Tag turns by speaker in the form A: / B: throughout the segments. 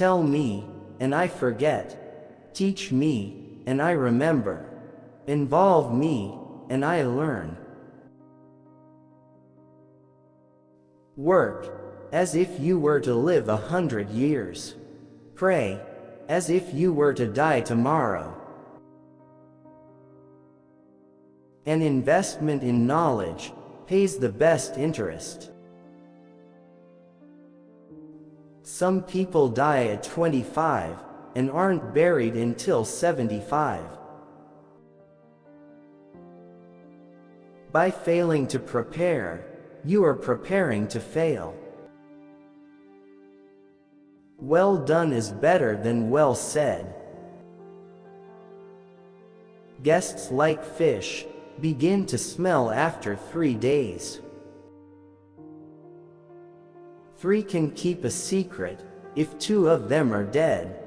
A: Tell me, and I forget. Teach me, and I remember. Involve me, and I learn. Work, as if you were to live 100 years. Pray, as if you were to die tomorrow. An investment in knowledge pays the best interest. Some people die at 25 and aren't buried until 75. By failing to prepare, you are preparing to fail. Well done is better than well said. Guests like fish begin to smell after 3 days. 3 can keep a secret if 2 of them are dead.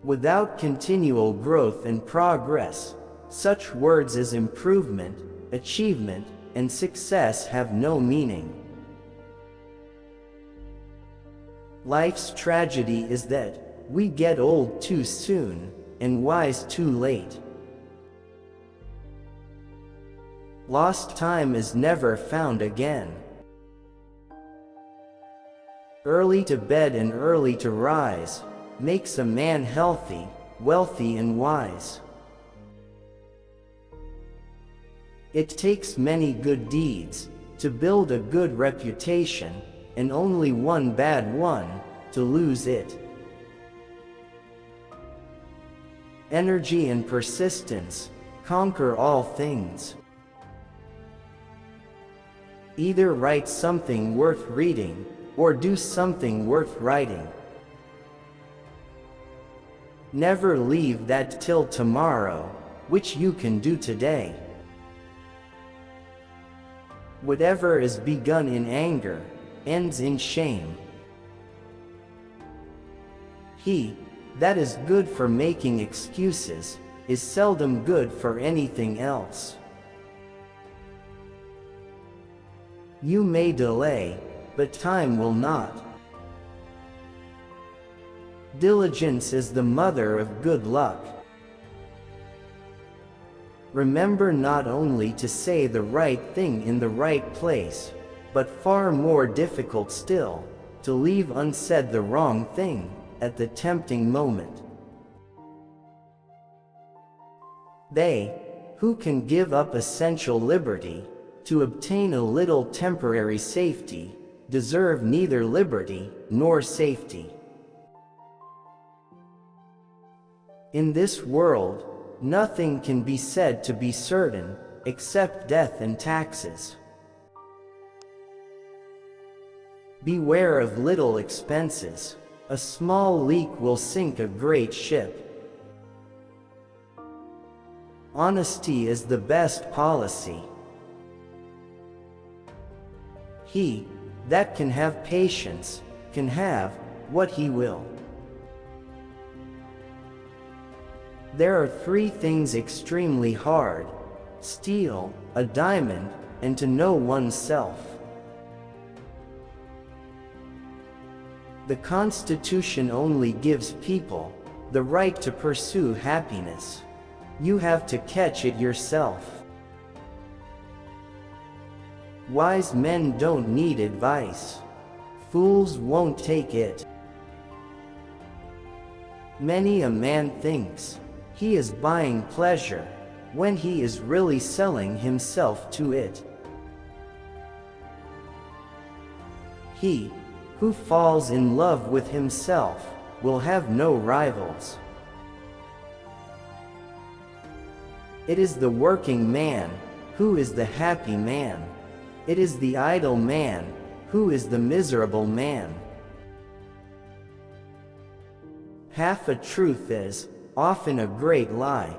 A: Without continual growth and progress, such words as improvement, achievement, and success have no meaning. Life's tragedy is that we get old too soon and wise too late. Lost time is never found again. Early to bed and early to rise makes a man healthy, wealthy, and wise. It takes many good deeds to build a good reputation, and only one bad one to lose it. Energy and persistence conquer all things. Either write something worth reading, or do something worth writing. Never leave that till tomorrow, which you can do today. Whatever is begun in anger ends in shame. He that is good for making excuses is seldom good for anything else. You may delay, but time will not. Diligence is the mother of good luck. Remember not only to say the right thing in the right place, but far more difficult still, to leave unsaid the wrong thing at the tempting moment. They who can give up essential liberty to obtain a little temporary safety deserve neither liberty nor safety. In this world, nothing can be said to be certain except death and taxes. Beware of little expenses. A small leak will sink a great ship. Honesty is the best policy. He that can have patience can have what he will. There are 3 things extremely hard: steal, a diamond, and to know oneself. The Constitution only gives people the right to pursue happiness. You have to catch it yourself. Wise men don't need advice. Fools won't take it. Many a man thinks he is buying pleasure when he is really selling himself to it. He who falls in love with himself will have no rivals. It is the working man who is the happy man. It is the idle man who is the miserable man. Half a truth is often a great lie.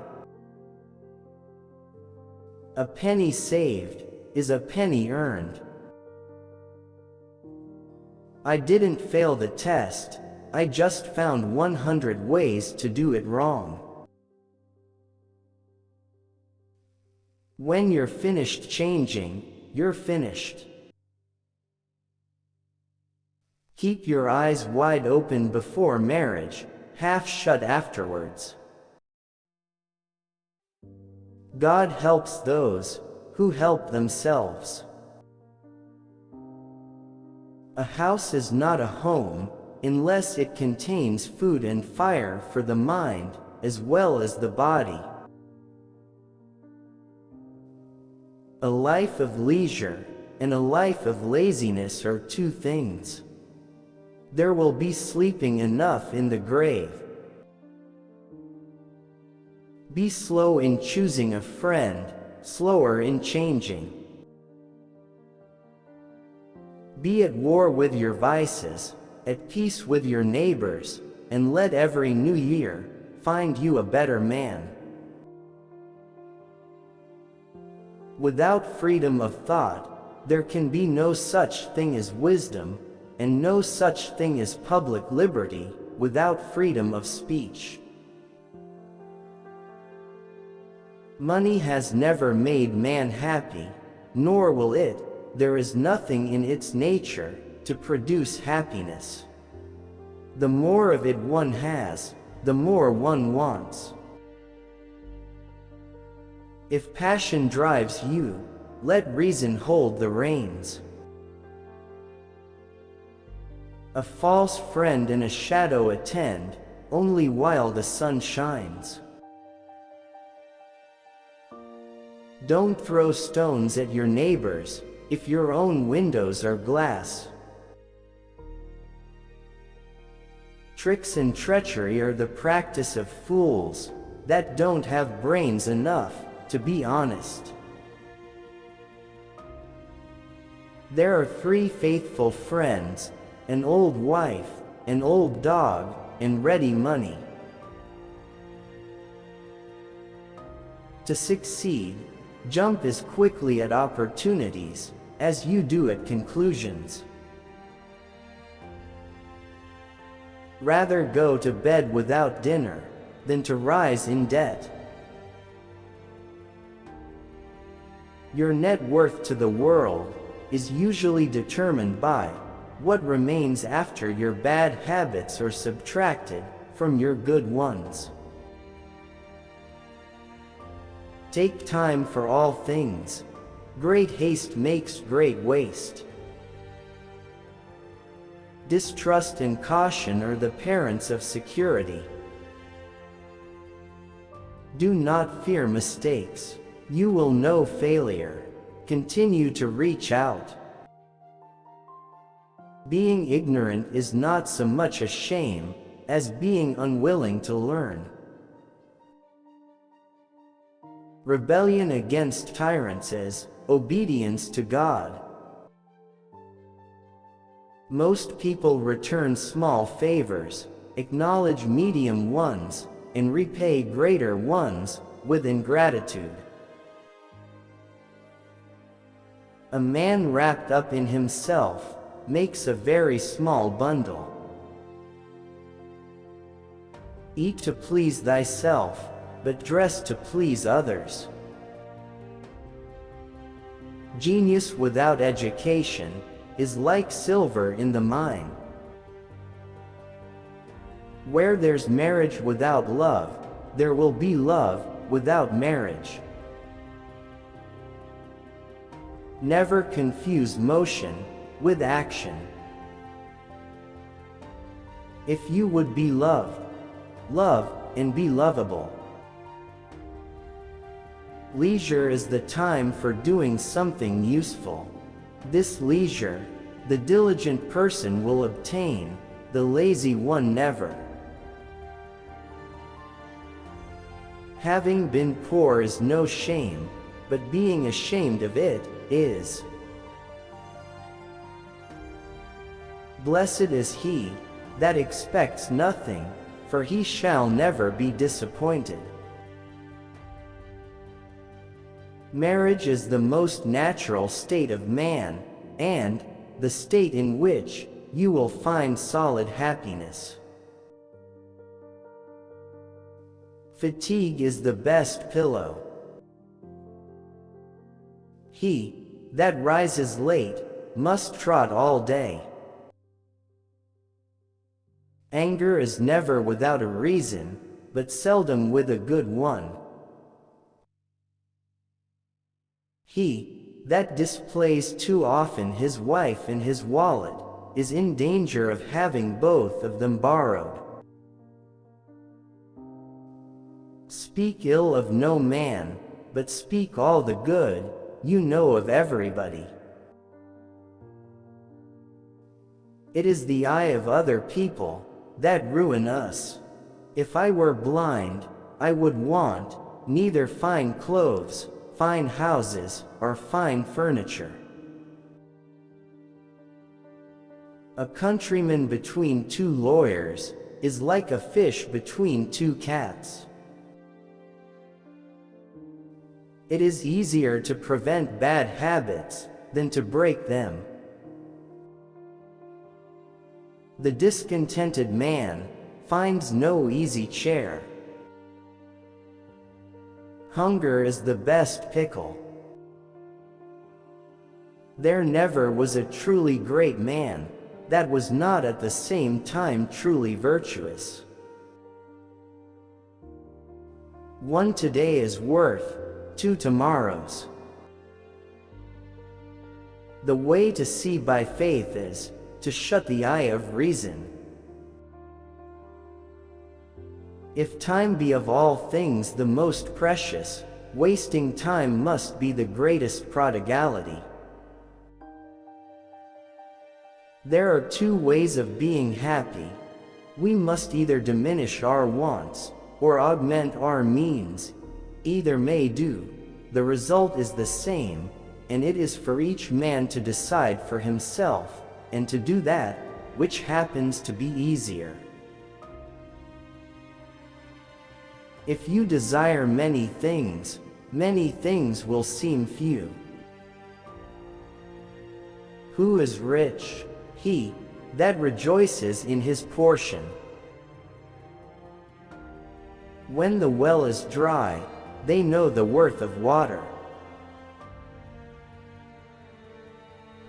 A: A penny saved is a penny earned. I didn't fail the test, I just found 100 ways to do it wrong. When you're finished changing, you're finished. Keep your eyes wide open before marriage, half shut afterwards. God helps those who help themselves. A house is not a home unless it contains food and fire for the mind as well as the body. A life of leisure and a life of laziness are two things. There will be sleeping enough in the grave. Be slow in choosing a friend, slower in changing. Be at war with your vices, at peace with your neighbors, and let every new year find you a better man. Without freedom of thought, there can be no such thing as wisdom, and no such thing as public liberty without freedom of speech. Money has never made man happy, nor will it. There is nothing in its nature to produce happiness. The more of it one has, the more one wants. If passion drives you, let reason hold the reins. A false friend and a shadow attend, only while the sun shines. Don't throw stones at your neighbors, if your own windows are glass. Tricks and treachery are the practice of fools that don't have brains enough to be honest. There are 3 faithful friends, an old wife, an old dog, and ready money. To succeed, jump as quickly at opportunities as you do at conclusions. Rather go to bed without dinner than to rise in debt. Your net worth to the world is usually determined by what remains after your bad habits are subtracted from your good ones. Take time for all things. Great haste makes great waste. Distrust and caution are the parents of security. Do not fear mistakes. You will know failure. Continue to reach out. Being ignorant is not so much a shame as being unwilling to learn. Rebellion against tyrants is obedience to God. Most people return small favors, acknowledge medium ones, and repay greater ones with ingratitude. A man wrapped up in himself makes a very small bundle. Eat to please thyself, but dress to please others. Genius without education is like silver in the mine. Where there's marriage without love, there will be love without marriage. Never confuse motion with action. If you would be loved, love and be lovable. Leisure is the time for doing something useful. This leisure, the diligent person will obtain, the lazy one never. Having been poor is no shame, but being ashamed of it is. Blessed is he that expects nothing, for he shall never be disappointed. Marriage is the most natural state of man, and the state in which you will find solid happiness. Fatigue is the best pillow. He that rises late must trot all day. Anger is never without a reason, but seldom with a good one. He that displays too often his wife and his wallet is in danger of having both of them borrowed. Speak ill of no man, but speak all the good you know of everybody. It is the eye of other people that ruin us. If I were blind, I would want neither fine clothes, fine houses, or fine furniture. A countryman between two lawyers is like a fish between two cats. It is easier to prevent bad habits than to break them. The discontented man finds no easy chair. Hunger is the best pickle. There never was a truly great man that was not at the same time truly virtuous. One today is worth two tomorrows. The way to see by faith is to shut the eye of reason. If time be of all things the most precious, wasting time must be the greatest prodigality. There are two ways of being happy. We must either diminish our wants, or augment our means. Either may do. The result is the same, and it is for each man to decide for himself, and to do that which happens to be easier. If you desire many things will seem few. Who is rich? He that rejoices in his portion. When the well is dry, they know the worth of water.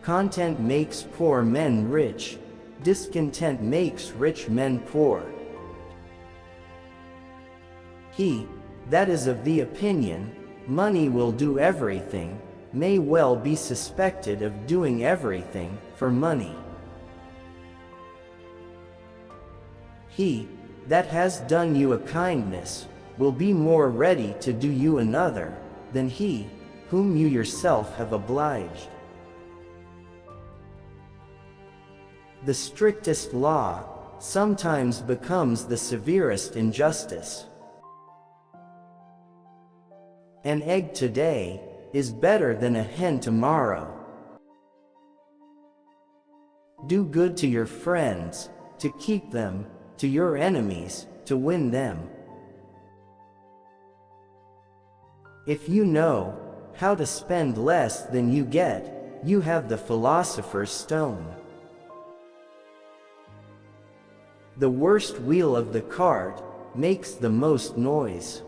A: Content makes poor men rich, discontent makes rich men poor. He that is of the opinion, money will do everything, may well be suspected of doing everything for money. He that has done you a kindness will be more ready to do you another than he whom you yourself have obliged. The strictest law sometimes becomes the severest injustice. An egg today is better than a hen tomorrow. Do good to your friends, to keep them, to your enemies, to win them. If you know how to spend less than you get, you have the philosopher's stone. The worst wheel of the cart makes the most noise.